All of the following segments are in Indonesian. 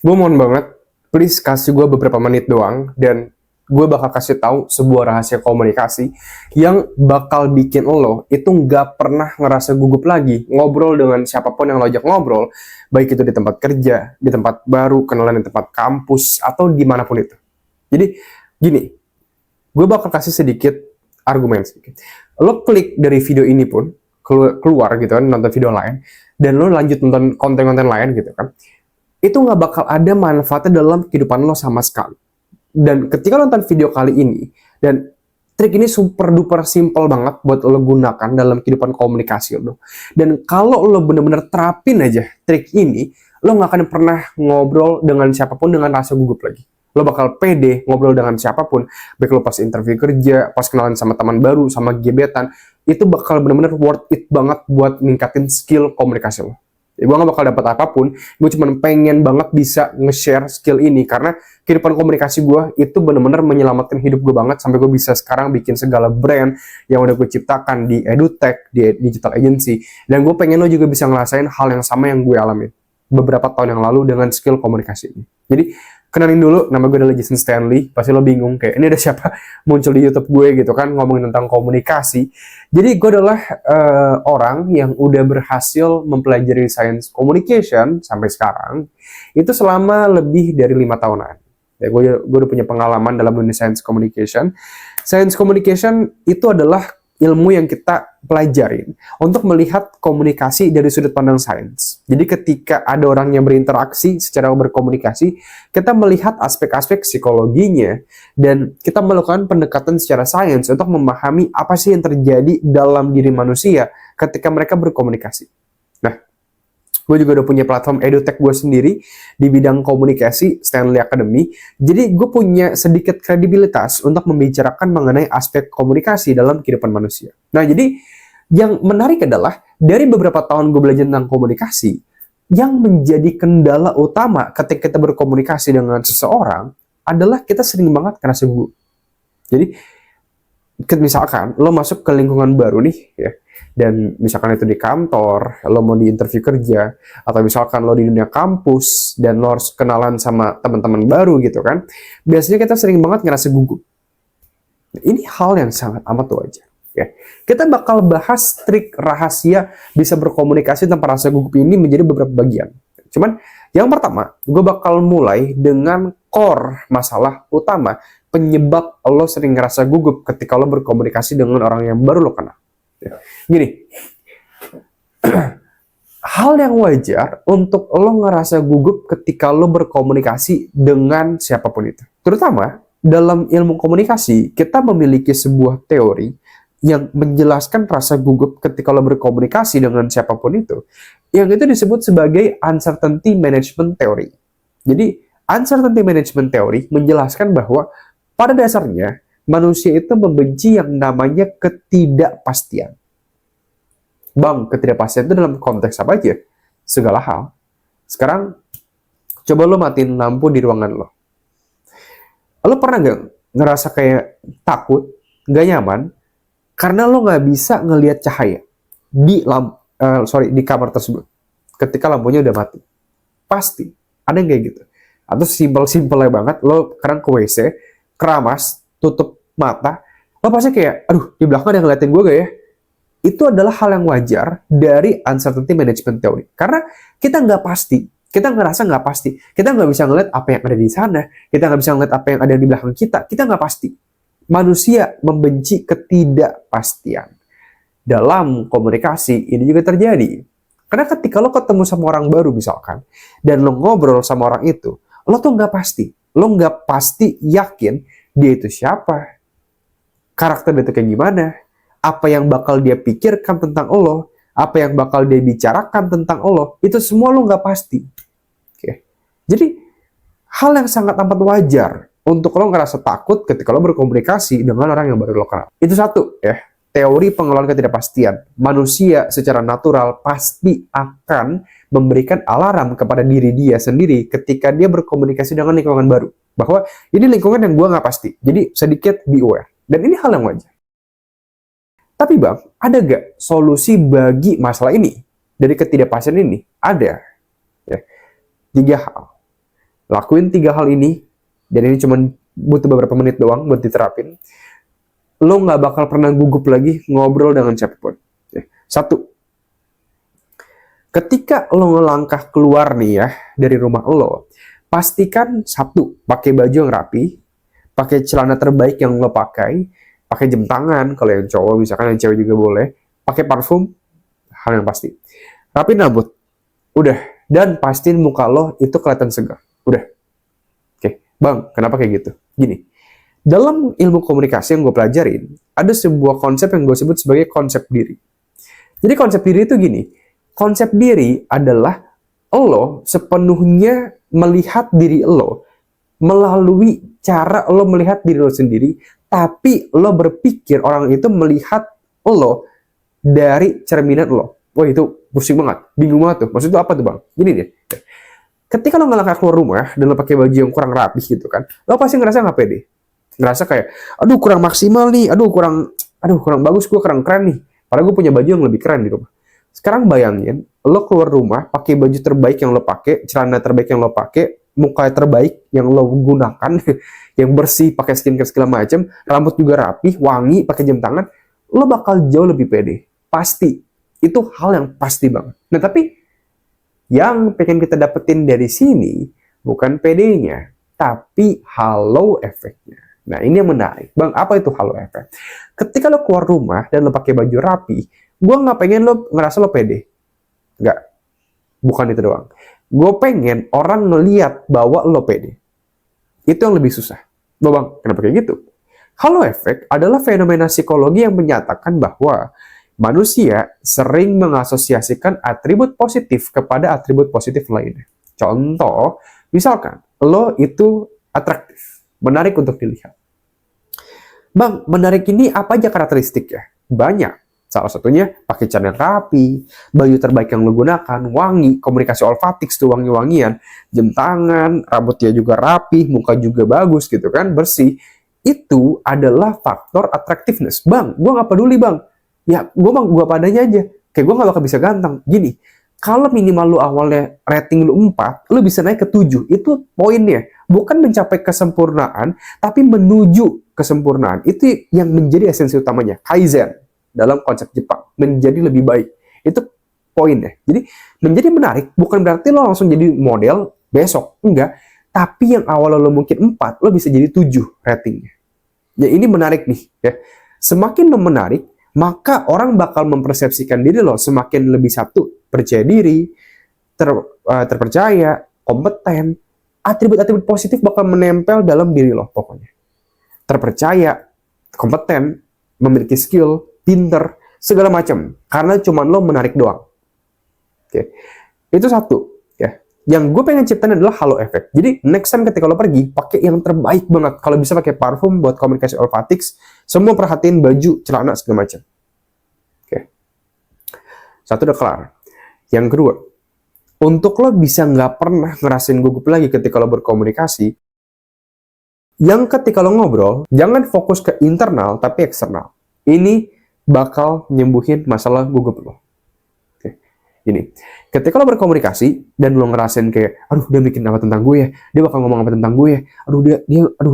Gue mohon banget, please kasih gue beberapa menit doang, dan gue bakal kasih tahu sebuah rahasia komunikasi yang bakal bikin lo itu nggak pernah ngerasa gugup lagi ngobrol dengan siapapun yang lo ajak ngobrol, baik itu di tempat kerja, di tempat baru, kenalan di tempat kampus, atau dimanapun itu. Jadi gini, gue bakal kasih sedikit argumen sedikit. Lo klik dari video ini pun, keluar gitu kan, nonton video lain, dan lo lanjut nonton konten-konten lain gitu kan, itu nggak bakal ada manfaatnya dalam kehidupan lo sama sekali. Dan ketika lo nonton video kali ini, dan trik ini super duper simple banget buat lo gunakan dalam kehidupan komunikasi lo. Dan kalau lo bener-bener terapin aja trik ini, lo nggak akan pernah ngobrol dengan siapapun dengan rasa gugup lagi. Lo bakal pede ngobrol dengan siapapun, baik lo pas interview kerja, pas kenalan sama teman baru, sama gebetan, itu bakal bener-bener worth it banget buat ningkatin skill komunikasi lo. Ya, gue gak bakal dapat apapun, gue cuma pengen banget bisa nge-share skill ini, karena kehidupan komunikasi gue itu bener-bener menyelamatkan hidup gue banget, sampai gue bisa sekarang bikin segala brand yang udah gue ciptakan di edutech, di digital agency, dan gue pengen lo juga bisa ngerasain hal yang sama yang gue alamin beberapa tahun yang lalu dengan skill komunikasi ini. Jadi kenalin dulu, nama gue adalah Jason Stanley. Pasti lo bingung kayak ini ada siapa muncul di YouTube gue gitu kan, ngomongin tentang komunikasi. Jadi gue adalah orang yang udah berhasil mempelajari science communication sampai sekarang itu selama lebih dari 5 tahunan. Ya, gue udah punya pengalaman dalam dunia science communication. Science communication itu adalah ilmu yang kita pelajarin untuk melihat komunikasi dari sudut pandang sains. Jadi ketika ada orang yang berinteraksi secara berkomunikasi, kita melihat aspek-aspek psikologinya, dan kita melakukan pendekatan secara sains untuk memahami apa sih yang terjadi dalam diri manusia ketika mereka berkomunikasi. Nah, gue juga udah punya platform edutech gue sendiri di bidang komunikasi, Stanley Academy. Jadi gue punya sedikit kredibilitas untuk membicarakan mengenai aspek komunikasi dalam kehidupan manusia. Nah, jadi yang menarik adalah dari beberapa tahun gue belajar tentang komunikasi, yang menjadi kendala utama ketika kita berkomunikasi dengan seseorang adalah kita sering banget kena gugup. Jadi misalkan lo masuk ke lingkungan baru nih ya, dan misalkan itu di kantor, lo mau di interview kerja, atau misalkan lo di dunia kampus dan lo harus kenalan sama teman-teman baru gitu kan, biasanya kita sering banget ngerasa gugup. Ini hal yang sangat amat wajar ya. Kita bakal bahas trik rahasia bisa berkomunikasi tanpa rasa gugup ini menjadi beberapa bagian. Cuman yang pertama, gue bakal mulai dengan core masalah utama penyebab lo sering ngerasa gugup ketika lo berkomunikasi dengan orang yang baru lo kenal. Gini, hal yang wajar untuk lo ngerasa gugup ketika lo berkomunikasi dengan siapapun itu. Terutama dalam ilmu komunikasi, kita memiliki sebuah teori yang menjelaskan rasa gugup ketika lo berkomunikasi dengan siapapun itu. Yang itu disebut sebagai uncertainty management theory. Jadi, uncertainty management theory menjelaskan bahwa pada dasarnya manusia itu membenci yang namanya ketidakpastian. Bang, ketidakpastian itu dalam konteks apa aja? Segala hal. Sekarang, coba lo matiin lampu di ruangan lo. Lo pernah nggak ngerasa kayak takut, nggak nyaman, karena lo nggak bisa ngelihat cahaya di kamar tersebut ketika lampunya udah mati? Pasti ada yang kayak gitu. Atau simpel-simpelnya banget, lo sekarang ke WC, keramas, tutup mata, lo pasti kayak, aduh, di belakang ada yang ngeliatin gue gak ya? Itu adalah hal yang wajar dari uncertainty management theory. Karena kita nggak pasti, kita ngerasa nggak pasti, kita nggak bisa ngeliat apa yang ada di sana, kita nggak bisa ngeliat apa yang ada di belakang kita nggak pasti. Manusia membenci ketidakpastian. Dalam komunikasi, ini juga terjadi. Karena ketika lo ketemu sama orang baru misalkan, dan lo ngobrol sama orang itu, lo tuh nggak pasti. Lo nggak pasti yakin dia itu siapa, karakter dia itu kayak gimana, apa yang bakal dia pikirkan tentang lo, apa yang bakal dia bicarakan tentang lo, itu semua lo nggak pasti. Oke. Jadi, hal yang sangat amat wajar untuk lo ngerasa takut ketika lo berkomunikasi dengan orang yang baru lo kenal. Itu satu, ya. Teori pengelolaan ketidakpastian. Manusia secara natural pasti akan memberikan alarm kepada diri dia sendiri ketika dia berkomunikasi dengan lingkungan baru. Bahwa ini lingkungan yang gue nggak pasti. Jadi, sedikit be aware. Dan ini hal yang wajar. Tapi bang, ada gak solusi bagi masalah ini? Dari ketidakpastian ini? Ada. Ya. 3 hal. lakuin 3 hal ini, dan ini cuma butuh beberapa menit doang buat diterapin, lo nggak bakal pernah gugup lagi ngobrol dengan siapapun. Satu, ketika lo ngelangkah keluar nih ya dari rumah lo, pastikan satu, pakai baju yang rapi, pakai celana terbaik yang lo pakai jam tangan kalau yang cowok, misalkan yang cewek juga boleh, pakai parfum, hal yang pasti. Rapin rambut, udah, dan pastiin muka lo itu kelihatan segar, udah. Oke, bang, kenapa kayak gitu? Gini, dalam ilmu komunikasi yang gue pelajarin, ada sebuah konsep yang gue sebut sebagai konsep diri. Jadi konsep diri itu gini, konsep diri adalah lo sepenuhnya melihat diri lo melalui cara lo melihat diri lo sendiri, tapi lo berpikir orang itu melihat lo dari cerminan lo. Wah, itu pusing banget, bingung banget tuh. Maksud itu apa tuh bang? Gini deh, ketika lo ngelangkah keluar rumah dan lo pakai baju yang kurang rapi gitu kan, lo pasti ngerasa nggak pede, ngerasa kayak, aduh kurang maksimal nih, aduh kurang bagus, gue kurang keren nih. Padahal gue punya baju yang lebih keren di rumah. Sekarang bayangin, lo keluar rumah pakai baju terbaik yang lo pakai, celana terbaik yang lo pakai, muka terbaik yang lo gunakan, yang bersih, pakai skincare segala macam, rambut juga rapi, wangi, pakai jam tangan, lo bakal jauh lebih pede. Pasti. Itu hal yang pasti banget. Nah, tapi yang pengen kita dapetin dari sini bukan PD-nya, tapi halo efeknya. Nah, ini yang menarik. Bang, apa itu halo efek? Ketika lo keluar rumah dan lo pakai baju rapi, gue nggak pengen lo ngerasa lo pede. Nggak. Bukan itu doang. Gue pengen orang ngeliat bahwa lo pede. Itu yang lebih susah. Bang, kenapa kayak gitu? Halo efek adalah fenomena psikologi yang menyatakan bahwa manusia sering mengasosiasikan atribut positif kepada atribut positif lainnya. Contoh, misalkan, lo itu atraktif, menarik untuk dilihat. Bang, menarik ini apa aja karakteristiknya? Banyak. Salah satunya pakai celana rapi, baju terbaik yang lo gunakan, wangi, komunikasi olfatik tuh wangi-wangian, jam tangan, rambutnya juga rapi, muka juga bagus gitu kan, bersih. Itu adalah faktor attractiveness. Bang, gue nggak peduli bang. Ya, gue padanya aja. Kayak gue gak bakal bisa ganteng. Gini, kalau minimal lu awalnya rating lu 4, lu bisa naik ke 7. Itu poinnya. Bukan mencapai kesempurnaan, tapi menuju kesempurnaan. Itu yang menjadi esensi utamanya. Kaizen dalam konsep Jepang. Menjadi lebih baik. Itu poinnya. Jadi, menjadi menarik bukan berarti lo langsung jadi model besok. Enggak. Tapi yang awalnya lo mungkin 4, lo bisa jadi 7 ratingnya. Ya, ini menarik nih. Ya. Semakin lo menarik, maka orang bakal mempersepsikan diri lo semakin lebih satu, percaya diri, terpercaya, kompeten. Atribut-atribut positif bakal menempel dalam diri lo pokoknya. Terpercaya, kompeten, memiliki skill, pinter, segala macam. Karena cuma lo menarik doang. Oke. Itu satu. Ya. Yang gue pengen ciptain adalah halo effect. Jadi next time ketika lo pergi, pakai yang terbaik banget. Kalau bisa pakai parfum buat komunikasi olfatik, semua perhatiin baju, celana, segala macam. Oke. Satu udah kelar. Yang kedua, untuk lo bisa nggak pernah ngerasain gugup lagi ketika lo berkomunikasi, yang ketika lo ngobrol, jangan fokus ke internal tapi eksternal. Ini bakal nyembuhin masalah gugup lo. Gini, ketika lo berkomunikasi dan lo ngerasain kayak, aduh dia bikin apa tentang gue ya, dia bakal ngomong apa tentang gue ya, aduh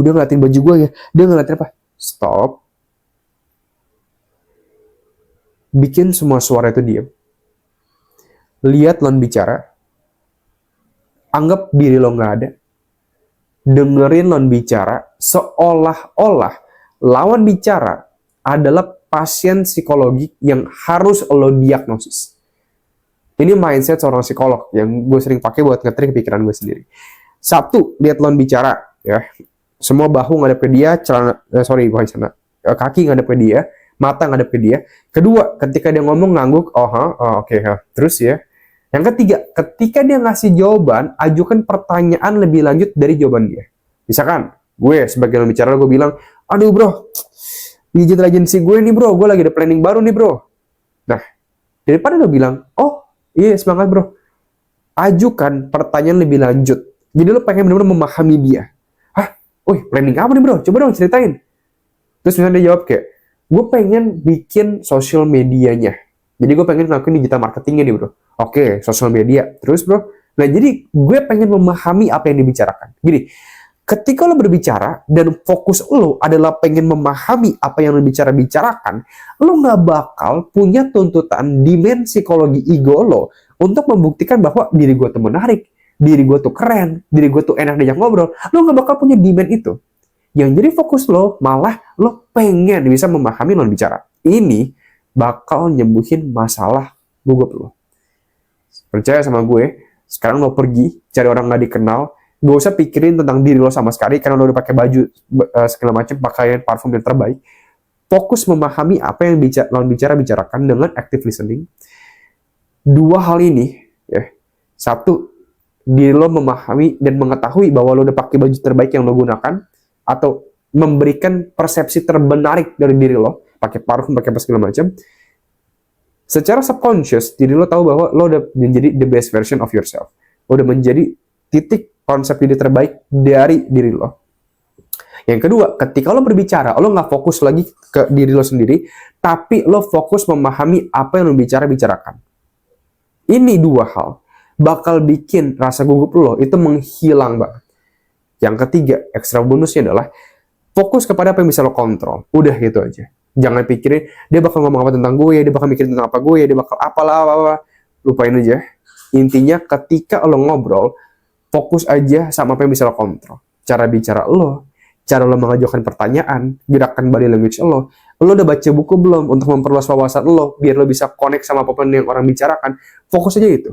dia ngeliatin baju gue ya, dia ngeliatin apa? Stop. Bikin semua suara itu diam. Lihat lawan bicara. Anggap diri lo nggak ada. Dengerin lawan bicara seolah-olah lawan bicara adalah pasien psikologi yang harus lo diagnosis. Ini mindset seorang psikolog yang gue sering pakai buat nge-trick pikiran gue sendiri. Satu, lihat lawan bicara, ya. Semua bahu ngadep ke dia, kaki ngadep ke dia, mata ngadep ke dia. Kedua, ketika dia ngomong ngangguk, oke. Terus ya. Yang ketiga, ketika dia ngasih jawaban, ajukan pertanyaan lebih lanjut dari jawaban dia. Misalkan, gue sebagai lawan bicara, gue bilang, aduh bro, digital agency gue nih bro, gue lagi ada planning baru nih bro. Nah, daripada lo bilang, oh, iya, semangat bro. Ajukan pertanyaan lebih lanjut. Jadi lo pengen benar-benar memahami dia. Planning apa nih bro? Coba dong ceritain. Terus misalnya dia jawab kayak, gue pengen bikin sosial medianya. Jadi gue pengen ngelakuin digital marketingnya nih bro. Oke, sosial media. Terus bro, Nah, jadi gue pengen memahami apa yang dibicarakan. Gini, ketika lo berbicara dan fokus lo adalah pengen memahami apa yang lo bicarakan, lo nggak bakal punya tuntutan dimensi psikologi ego lo untuk membuktikan bahwa diri gue tuh menarik, diri gue tuh keren, diri gue tuh enak diajak ngobrol. Lo nggak bakal punya demand itu. Yang jadi fokus lo malah lo pengen bisa memahami lawan bicara. Ini bakal nyembuhin masalah gugup lo. Percaya sama gue, sekarang lo pergi cari orang nggak dikenal, gak usah pikirin tentang diri lo sama sekali karena lo udah pakai baju segala macam, pakaian parfum yang terbaik. Fokus memahami apa yang lawan bicara bicarakan dengan active listening. Dua hal ini, ya. Satu, diri lo memahami dan mengetahui bahwa lo udah pakai baju terbaik yang lo gunakan, atau memberikan persepsi terbenarik dari diri lo, pakai parfum, pakai apa segala macam. Secara subconscious, diri lo tahu bahwa lo udah menjadi the best version of yourself. Lo udah menjadi titik konsep diri terbaik dari diri lo. Yang kedua, ketika lo berbicara, lo nggak fokus lagi ke diri lo sendiri, tapi lo fokus memahami apa yang lo bicarakan. Ini dua hal bakal bikin rasa gugup lo itu menghilang banget. Yang ketiga, ekstra bonusnya adalah fokus kepada apa yang bisa lo kontrol. Udah gitu aja. Jangan pikirin, dia bakal ngomong apa tentang gue, dia bakal mikirin tentang apa gue, dia bakal apalah. Lupain aja. Intinya ketika lo ngobrol, fokus aja sama apa yang bisa lo kontrol. Cara bicara lo, cara lo mengajukan pertanyaan, gerakan body language lo udah baca buku belum untuk memperluas wawasan lo, biar lo bisa connect sama apapun yang orang bicarakan. Fokus aja itu.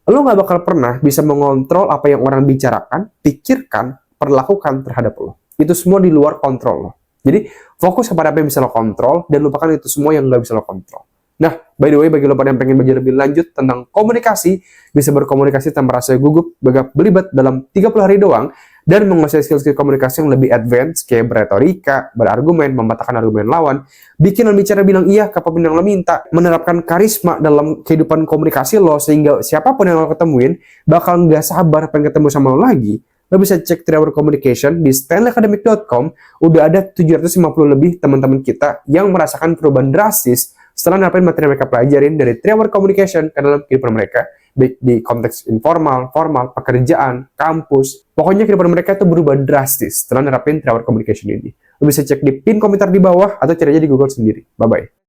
Lo gak bakal pernah bisa mengontrol apa yang orang bicarakan, pikirkan, perlakukan terhadap lo. Itu semua di luar kontrol lo. Jadi, fokus kepada apa yang bisa lo kontrol, dan lupakan itu semua yang gak bisa lo kontrol. Nah, by the way, bagi lo pada yang pengen belajar lebih lanjut tentang komunikasi, bisa berkomunikasi tanpa rasa gugup, gagap, belibet dalam 30 hari doang, dan menguasai skill-skill komunikasi yang lebih advance, kayak berretorika, berargumen, mematahkan argumen lawan, bikin lo bicara bilang iya ke apapun yang lo minta, menerapkan karisma dalam kehidupan komunikasi lo, sehingga siapapun yang lo ketemuin, bakal nggak sabar pengen ketemu sama lo lagi. Lo bisa cek 3 Hour Communication di stanleyacademic.com. Udah ada 750 lebih teman-teman kita yang merasakan perubahan drastis setelah nerapin materi mereka pelajarin dari 3 Hour Communication ke dalam kehidupan mereka, baik di konteks informal, formal, pekerjaan, kampus. Pokoknya kehidupan mereka itu berubah drastis setelah nerapin 3 Hour Communication ini. Lo bisa cek di pin komentar di bawah atau cari aja di Google sendiri. Bye-bye.